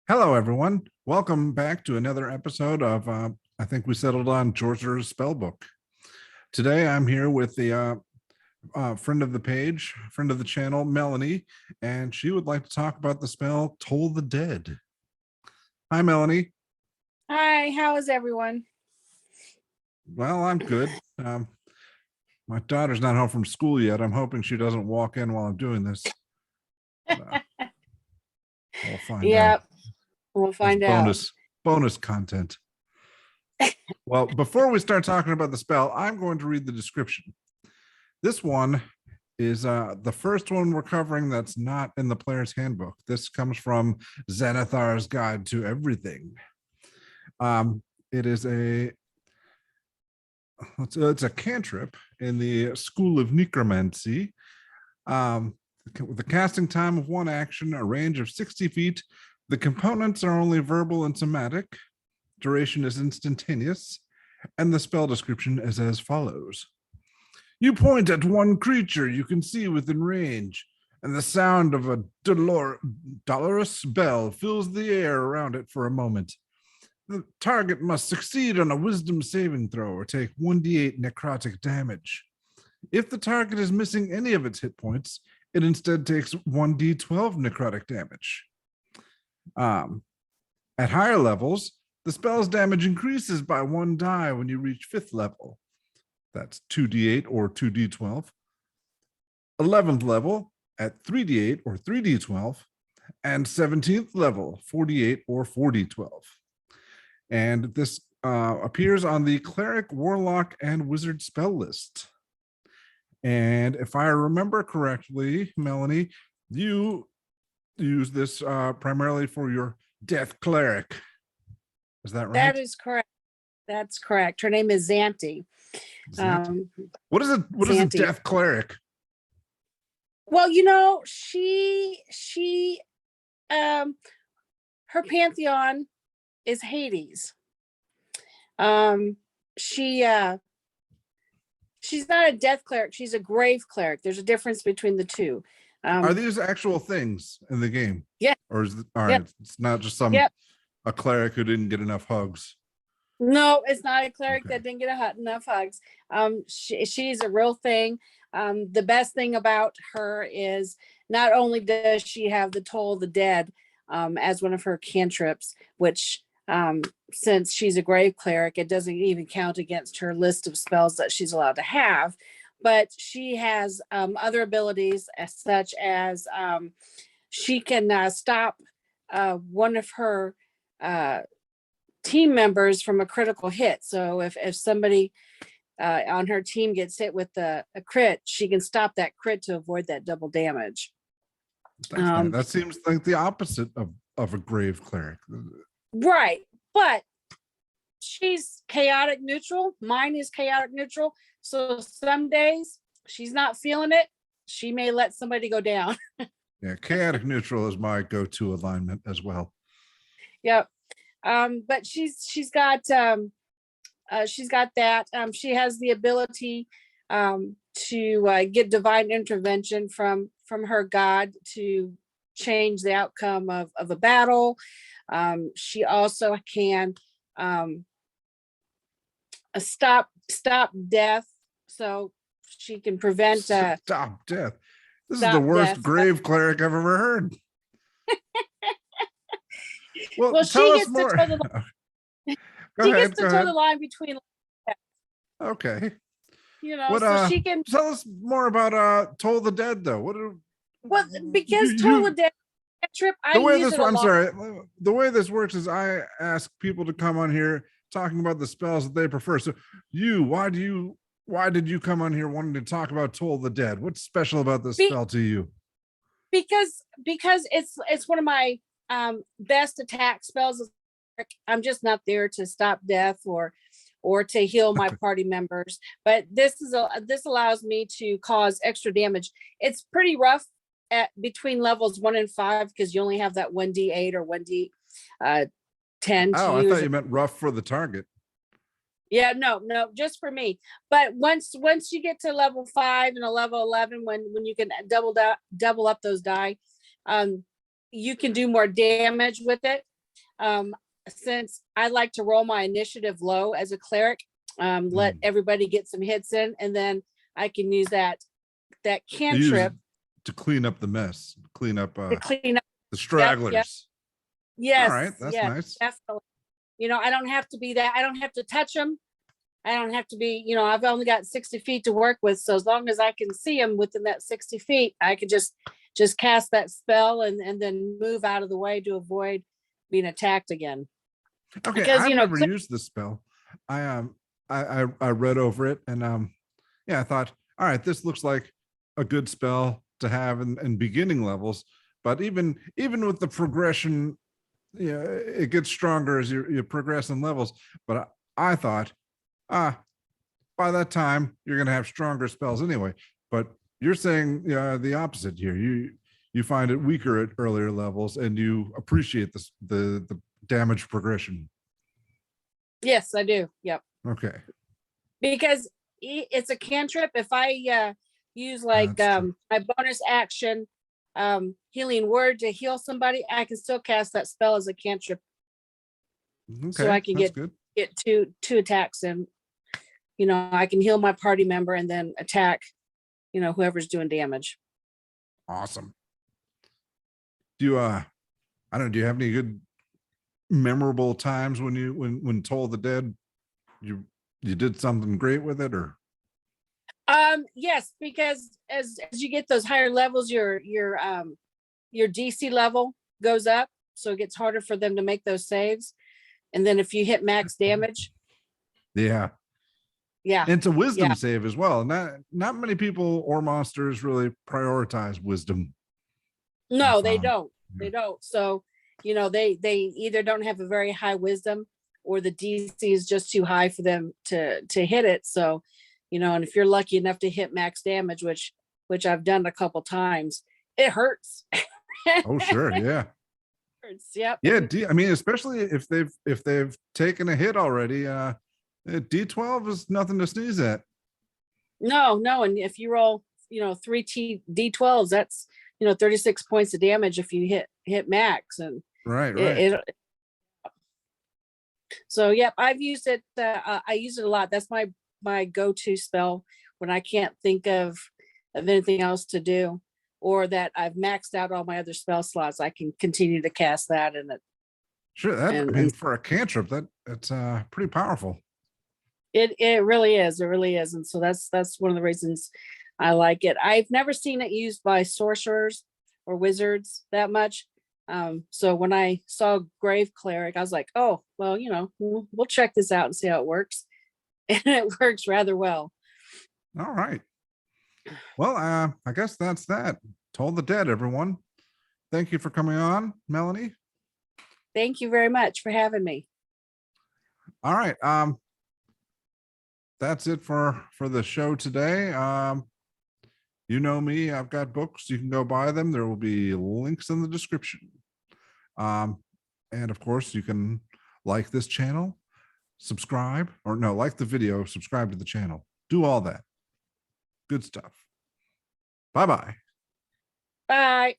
Hello, everyone. Welcome back to another episode of, I think we settled on Chaucer's Spellbook. Today, I'm here with the friend of the page, friend of the channel, Melanie, and she would like to talk about the spell Toll the Dead. Hi, Melanie. Hi, how is everyone? Well, I'm good. My daughter's not home from school yet. I'm hoping she doesn't walk in while I'm doing this. We'll find out. We'll find out. out. Bonus content. Well, before we start talking about the spell, I'm going to read the description. This one is the first one we're covering that's not in the player's handbook. This comes from Xanathar's Guide to Everything. It is it's a cantrip in the School of Necromancy. With a casting time of one action, a range of 60 feet. The components are only verbal and somatic. Duration is instantaneous. And the spell description is as follows. You point at one creature you can see within range, and the sound of a dolorous bell fills the air around it for a moment. The target must succeed on a wisdom saving throw or take 1d8 necrotic damage. If the target is missing any of its hit points, it instead takes 1d12 necrotic damage. At higher levels, the spell's damage increases by 1 die when you reach 5th level. That's 2d8 or 2d12. 11th level at 3d8 or 3d12. And 17th level, 48 or 4d12. And this appears on the Cleric, Warlock, and Wizard spell list. And if I remember correctly, Melanie, you use this primarily for your Death Cleric. Is that right? That is correct. That's correct. Her name is Xanti. What is it? What is a Death Cleric? Well, she her pantheon is Hades. She's not a death cleric, she's a grave cleric. There's a difference between the two. Are these actual things in the game? Yeah. Or is it all right? Yep. It's not just a cleric who didn't get enough hugs. No, it's not a cleric that didn't get enough hugs. She's a real thing. The best thing about her is not only does she have the Toll the Dead as one of her cantrips, which since she's a grave cleric, it doesn't even count against her list of spells that she's allowed to have. But she has other abilities such as she can stop one of her team members from a critical hit. So if somebody on her team gets hit with a crit, she can stop that crit to avoid that double damage. That seems like the opposite of a grave cleric. Right. But she's chaotic neutral. Mine is chaotic neutral. So some days she's not feeling it. She may let somebody go down. Yeah, chaotic neutral is my go-to alignment as well. Yep. But she's got that. She has the ability to get divine intervention from her god to change the outcome of a battle. She also can stop death, so she can prevent stop death. This is the worst grave cleric I've ever heard. Well, she gets to toe the line between. Okay. So she can tell us more about Toll the Dead, though. Because Toll the Dead trip. The way this works is I ask people to come on here talking about the spells that they prefer. So why did you come on here wanting to talk about Toll the Dead? What's special about this spell to you? Because it's one of my best attack spells. I'm just not there to stop death or to heal my party members, but this allows me to cause extra damage. It's pretty rough at between levels 1 and 5 because you only have that 1d8 or 1d10. Oh, I thought you meant rough for the target. Yeah, no, just for me. But once you get to level 5 and a level 11, when you can double up those die, you can do more damage with it. Since I like to roll my initiative low as a cleric, let everybody get some hits in, and then I can use that cantrip to clean up the mess, clean up to clean up. the stragglers. Yep. All Yes, right, that's yes, nice. definitely. I don't have to be that. I don't have to touch them. I don't have to be, I've only got 60 feet to work with. So as long as I can see them within that 60 feet, I could just cast that spell and then move out of the way to avoid being attacked again. Okay, Because, I've never used this spell. I read over it, and I thought, all right, this looks like a good spell to have in beginning levels. But even with the progression, it gets stronger as you progress in levels. But I thought, by that time you're going to have stronger spells anyway. But you're saying the opposite here. You find it weaker at earlier levels, and you appreciate the damage progression. Yes, I do. Yep. Okay. Because it's a cantrip. If I use like my bonus action healing word to heal somebody, I can still cast that spell as a cantrip. Okay, so I can get two attacks, and I can heal my party member and then attack whoever's doing damage. Awesome. Do you I don't know, do you have any good memorable times when Toll the Dead you did something great with it? Or yes, because as you get those higher levels, your DC level goes up, so it gets harder for them to make those saves. And then if you hit max damage, yeah, and it's a wisdom save as well. Not many people or monsters really prioritize wisdom. No, they don't. They don't. So they either don't have a very high wisdom, or the DC is just too high for them to hit it. So and if you're lucky enough to hit max damage, which I've done a couple times, it hurts. Oh sure, yeah. Hurts. Yep. Yeah, I mean, especially if they've taken a hit already, D12 is nothing to sneeze at. No, and if you roll, 3 D12s, that's 36 points of damage if you hit max. And right. So yep, I've used it. I use it a lot. That's my go-to spell when I can't think of anything else to do, or that I've maxed out all my other spell slots. I can continue to cast that, and it. Sure, I mean, for a cantrip, it's pretty powerful. It really is. It really is, and so that's one of the reasons I like it. I've never seen it used by sorcerers or wizards that much. So when I saw Grave Cleric, I was like, oh, well, we'll check this out and see how it works. And it works rather well. All right. Well, I guess that's that. Toll the Dead, everyone. Thank you for coming on, Melanie. Thank you very much for having me. All right. That's it for the show today. You know me, I've got books. You can go buy them. There will be links in the description. And of course, you can like this channel, subscribe, or no, like the video, subscribe to the channel. Do all that. Good stuff. Bye-bye. Bye.